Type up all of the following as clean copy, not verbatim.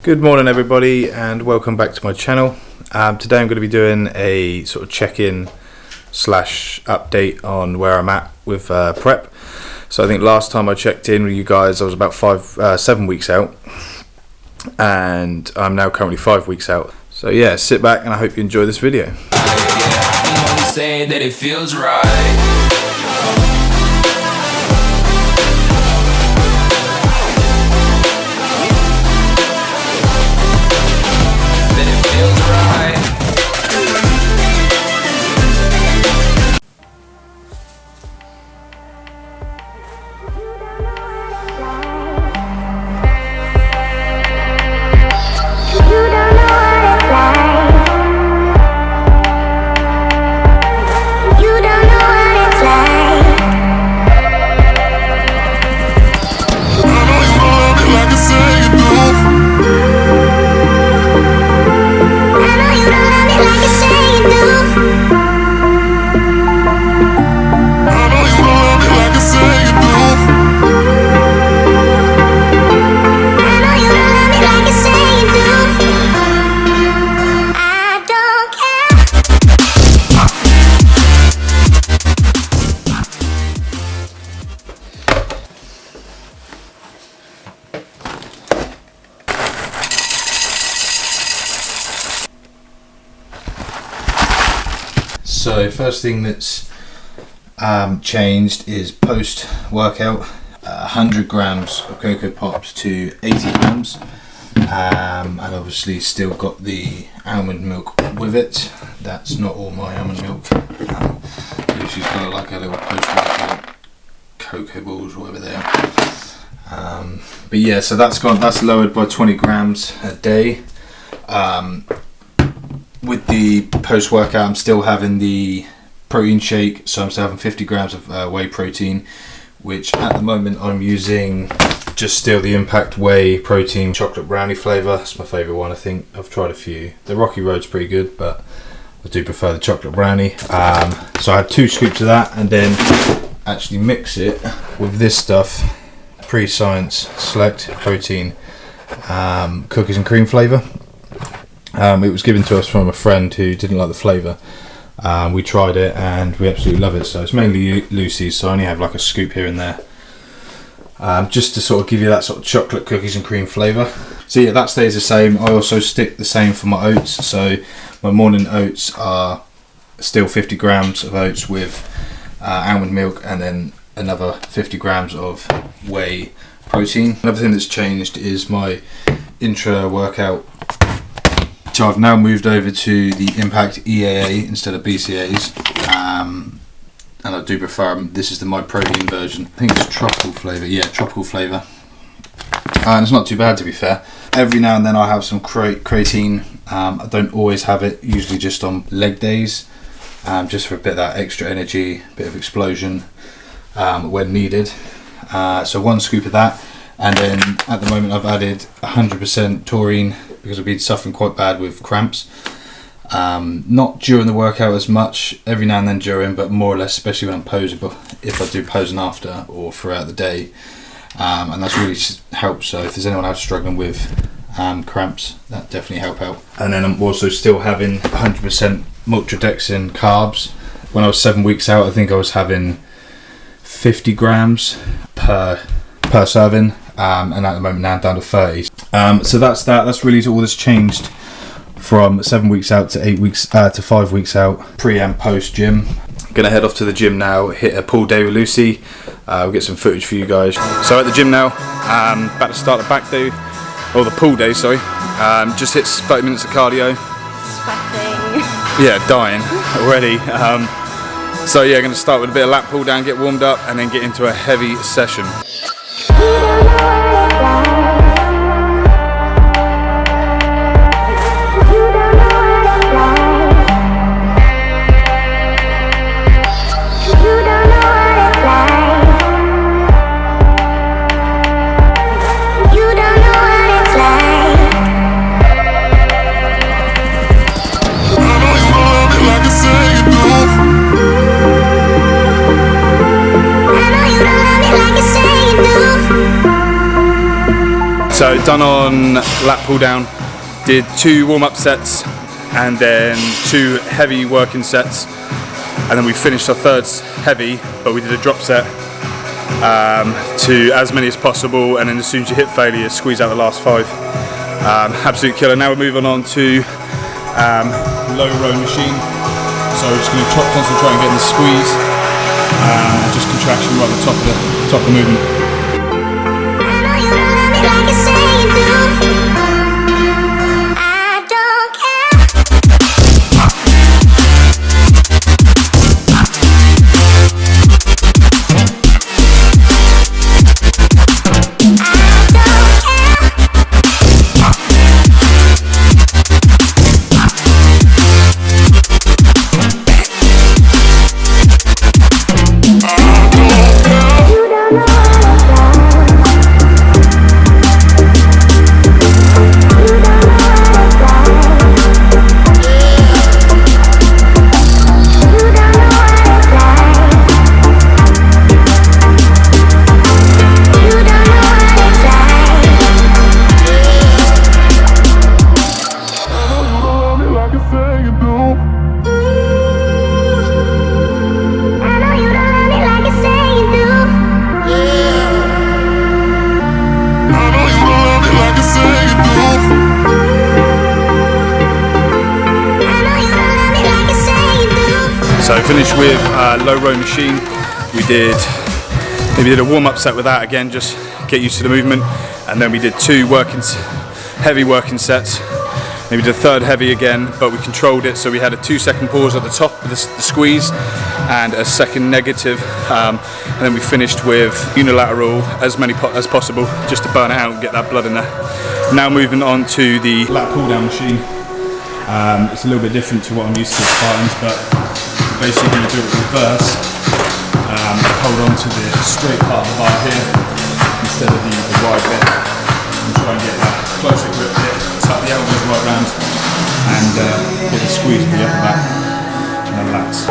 Good morning everybody and welcome back to my channel. Today I'm going to be doing a sort of check-in slash update on where I'm at with prep. So I think last time I checked in with you guys I was about 7 weeks out, and I'm now currently 5 weeks out. So yeah, sit back and I hope you enjoy this video. Saying that it feels right. So first thing that's changed is post-workout, 100 grams of Cocoa Pops to 80 grams, and obviously still got the almond milk with it. That's not all my almond milk. She's got like a little post-workout cocoa balls or whatever they are. But yeah, so that's lowered by 20 grams a day. With the post-workout, I'm still having the protein shake, so I'm still having 50 grams of whey protein, which at the moment I'm using just still the Impact Whey Protein Chocolate Brownie flavour. It's my favourite one, I think. I've tried a few. The Rocky Road's pretty good, but I do prefer the Chocolate Brownie. So I had 2 scoops of that, and then actually mix it with this stuff, Pre-Science Select Protein Cookies and Cream flavour. It was given to us from a friend who didn't like the flavour. We tried it and we absolutely love it. So it's mainly Lucy's, so I only have like a scoop here and there, just to sort of give you that sort of chocolate cookies and cream flavour. So yeah, that stays the same. I also stick the same for my oats. So my morning oats are still 50 grams of oats with almond milk, and then another 50 grams of whey protein. Another thing that's changed is my intra-workout. So I've now moved over to the Impact EAA instead of BCAAs, and I do prefer them. This is the My Protein version. I think it's tropical flavour. Yeah, tropical flavour. And it's not too bad, to be fair. Every now and then I have some creatine. I don't always have it, usually just on leg days, just for a bit of that extra energy, a bit of explosion when needed. So 1 scoop of that, and then at the moment I've added 100% taurine, because I've been suffering quite bad with cramps. Not during the workout as much, every now and then during, but more or less, especially when I'm posing, but if I do posing after or throughout the day. And that's really helped. So if there's anyone else struggling with cramps, that definitely help out. And then I'm also still having 100% maltodextrin carbs. When I was 7 weeks out, I think I was having 50 grams per serving. And at the moment now I'm down to 30. So that's that. That's really all that's changed from 7 weeks out to 8 weeks to 5 weeks out, pre and post gym. Gonna head off to the gym now, hit a pull day with Lucy. We'll get some footage for you guys. So at the gym now, about to start the back day, or the pull day, sorry. Just hits 30 minutes of cardio. Sweating. Yeah, dying already. So yeah, gonna start with a bit of lap pull down, get warmed up, and then get into a heavy session. I know you don't love it like you say you do. So done on lat pull down, did 2 warm-up sets and then 2 heavy working sets, and then we finished our third heavy, but we did a drop set to as many as possible, and then as soon as you hit failure, squeeze out the last 5. Absolute killer. Now we're moving on to low row machine. So we're just going to concentrate on getting the squeeze and just contraction right at the top of the movement. So finished with low row machine. We did a warm-up set with that again, just get used to the movement, and then we did 2 heavy working sets. Maybe did a third heavy again, but we controlled it, so we had a 2-second pause at the top of the squeeze and a second negative, and then we finished with unilateral as many as possible, just to burn it out and get that blood in there. Now moving on to the lat pull down machine. It's a little bit different to what I'm used to at Spartans, but basically going to do it reverse. Hold on to the straight part of the bar here instead of the wide bit, and try and get that closer grip here. Tuck the elbows right round and get the squeeze of the upper back and the lats.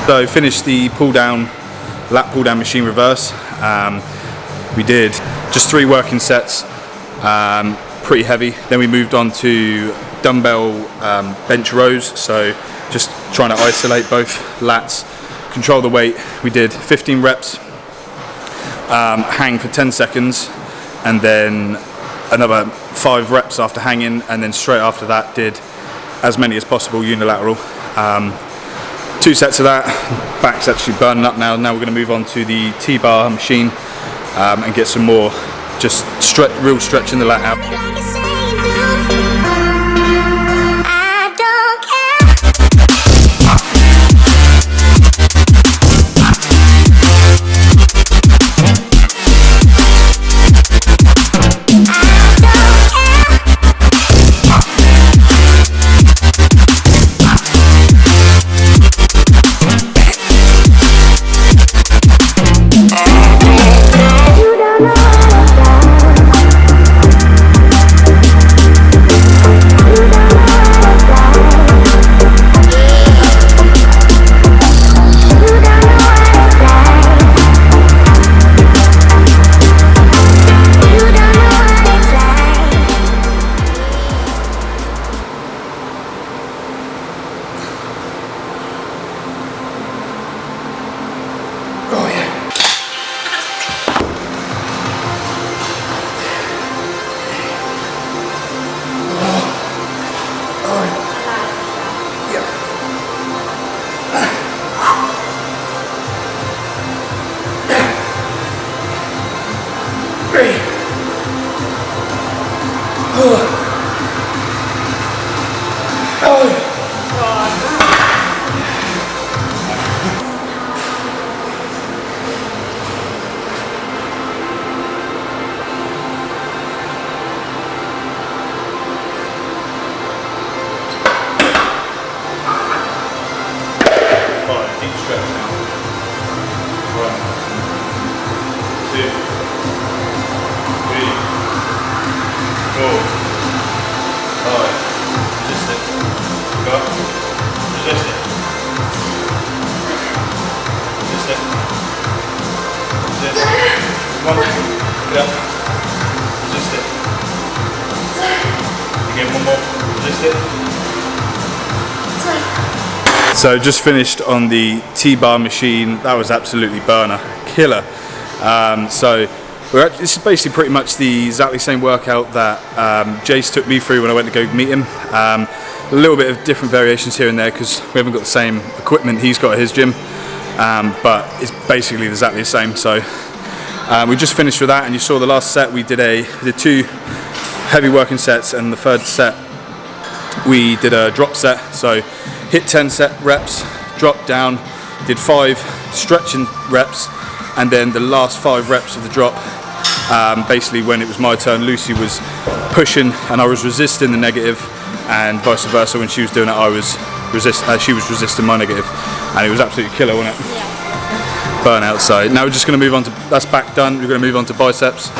So finished the lat pull down machine reverse. We did just 3 working sets, pretty heavy. Then we moved on to dumbbell bench rows, so just trying to isolate both lats, control the weight. We did 15 reps, hang for 10 seconds, and then another 5 reps after hanging, and then straight after that did as many as possible unilateral. 2 sets of that. Back's actually burning up now. Now we're going to move on to the T-bar machine and get some more just real stretching the lat out. Deep stretch now. 1, 2, 3, 4, 5. Resist it. Go up. Resist it. Resist it. Resist it. Come on. Get up. Resist it. Again, one more. Resist it. So just finished on the T-bar machine. That was absolutely burner, killer. This is basically pretty much the exactly same workout that Jace took me through when I went to go meet him. A little bit of different variations here and there because we haven't got the same equipment he's got at his gym, but it's basically exactly the same. So we just finished with that, and you saw the last set. We did 2 heavy working sets, and the third set we did a drop set. So hit 10 reps, dropped down, did 5 stretching reps, and then the last 5 reps of the drop, basically when it was my turn, Lucy was pushing and I was resisting the negative, and vice versa. When she was doing it, she was resisting my negative, and it was absolutely killer, wasn't it? Yeah. Burnout. So now we're just going to move on to, that's back done, we're going to move on to biceps.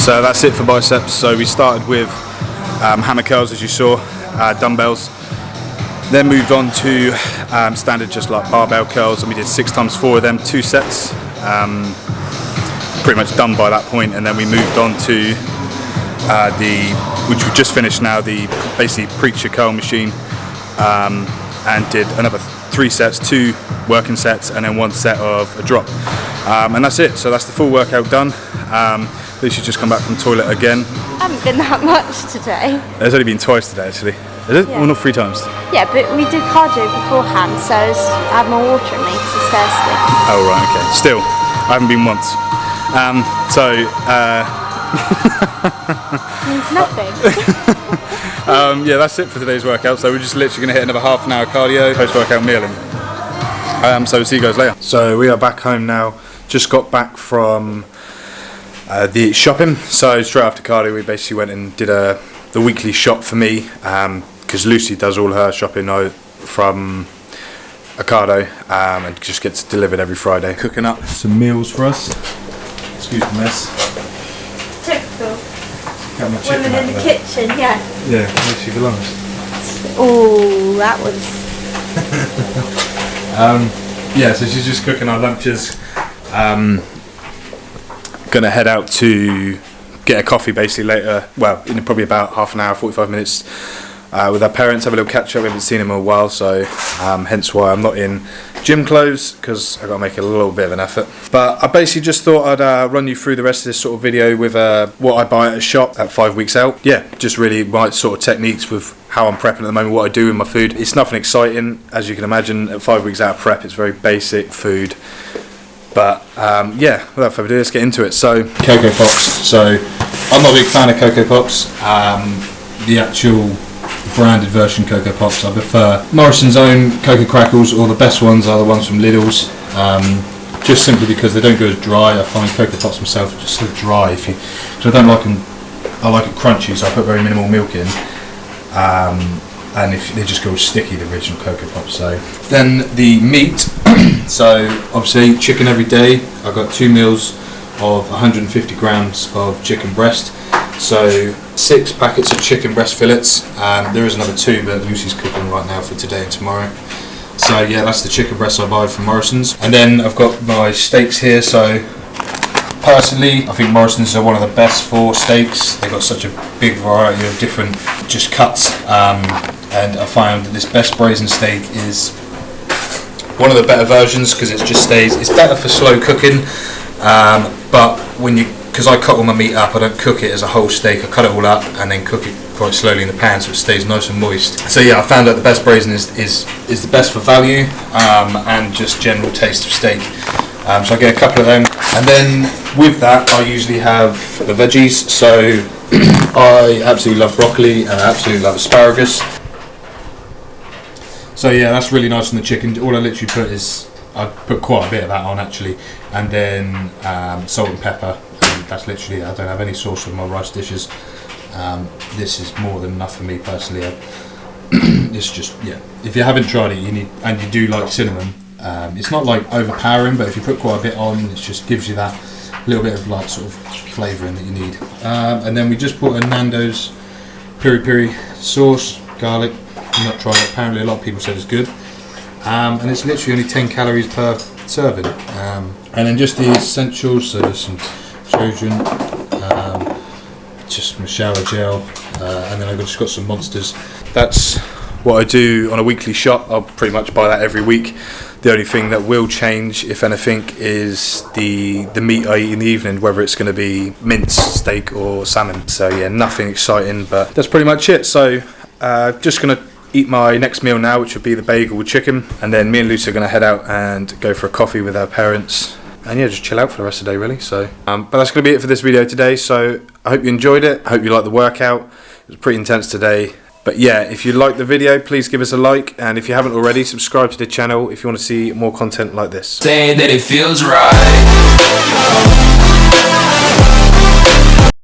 So that's it for biceps. So we started with hammer curls, as you saw, dumbbells. Then moved on to standard, just like barbell curls, and we did 6 times 4 of them, 2 sets. Pretty much done by that point, and then we moved on to which we just finished now, the basically preacher curl machine, and did another 3 sets, 2 working sets, and then 1 set of a drop. And that's it. So that's the full workout done. Lucy's just come back from the toilet again. I haven't been that much today. It's only been twice today, actually. Is it? Yeah. Or not 3 times? Yeah, but we did cardio beforehand, so I had more water in me because it's thirsty. Oh, right, okay. Still, I haven't been once. Means nothing. Yeah, that's it for today's workout. So we're just literally going to hit another half an hour cardio, post-workout mealing. So we'll see you guys later. So we are back home now. Just got back from the shopping. So straight after cardio, we basically went and did the weekly shop for me, because Lucy does all her shopping from Ocado, and just gets delivered every Friday. Cooking up some meals for us. Excuse the mess. Typical. Got my Women in the kitchen, yeah. Yeah, where she belongs. Oh, that was. Yeah, so she's just cooking our lunches. Gonna head out to get a coffee basically later. Well, in probably about half an hour, 45 minutes. With our parents, have a little catch up. We haven't seen them in a while, so hence why I'm not in gym clothes, because I've got to make a little bit of an effort. But I basically just thought I'd run you through the rest of this sort of video with what I buy at a shop at 5 weeks out. Yeah, just really my sort of techniques with how I'm prepping at the moment, what I do with my food. It's nothing exciting, as you can imagine. At 5 weeks out of prep, it's very basic food. But yeah, without further ado, let's get into it. So, Cocoa Pops. So, I'm not a big fan of Cocoa Pops. The actual branded version Cocoa Pops, I prefer Morrison's own Cocoa Crackles, or the best ones are the ones from Lidl's, just simply because they don't go as dry. I find Cocoa Pops myself are just so dry, because I don't like them. I like it crunchy, so I put very minimal milk in, and if they just go sticky, the original Cocoa Pops. So then the meat. So obviously chicken every day. I've got 2 meals of 150 grams of chicken breast. So 6 packets of chicken breast fillets. There is another 2, but Lucy's cooking right now for today and tomorrow. So yeah, that's the chicken breast I buy from Morrison's. And then I've got my steaks here. So personally, I think Morrison's are one of the best for steaks. They've got such a big variety of different just cuts. And I find that this best braised steak is one of the better versions, because it just stays. It's better for slow cooking, but because I cut all my meat up, I don't cook it as a whole steak. I cut it all up and then cook it quite slowly in the pan, so it stays nice and moist. So yeah, I found that the best braising is the best for value, and just general taste of steak. So I get a couple of them, and then with that I usually have the veggies. So I absolutely love broccoli and I absolutely love asparagus. So yeah, that's really nice on the chicken. All I literally put is, I put quite a bit of that on actually, and then salt and pepper. And that's literally it. I don't have any sauce with my rice dishes. This is more than enough for me personally. It's just, yeah. If you haven't tried it, you need, and you do like cinnamon. It's not like overpowering, but if you put quite a bit on, it just gives you that little bit of like sort of flavouring that you need. And then we just put a Nando's piri piri sauce, garlic. I've not tried it. Apparently a lot of people said it's good, and it's literally only 10 calories per serving. And then just the essentials, so there's some Trojan, just some shower gel, and then I've just got some Monsters. That's what I do on a weekly shop. I'll pretty much buy that every week. The only thing that will change, if anything, is the meat I eat in the evening, whether it's going to be mince, steak or salmon. So yeah, nothing exciting, but that's pretty much it. So just going to eat my next meal now, which would be the bagel with chicken, and then me and Lucy are going to head out and go for a coffee with our parents, and yeah, just chill out for the rest of the day really. So but that's going to be it for this video today. So I hope you enjoyed it. I hope you liked the workout. It was pretty intense today. But yeah, if you liked the video, please give us a like, and if you haven't already, subscribe to the channel if you want to see more content like this. Saying that it feels right.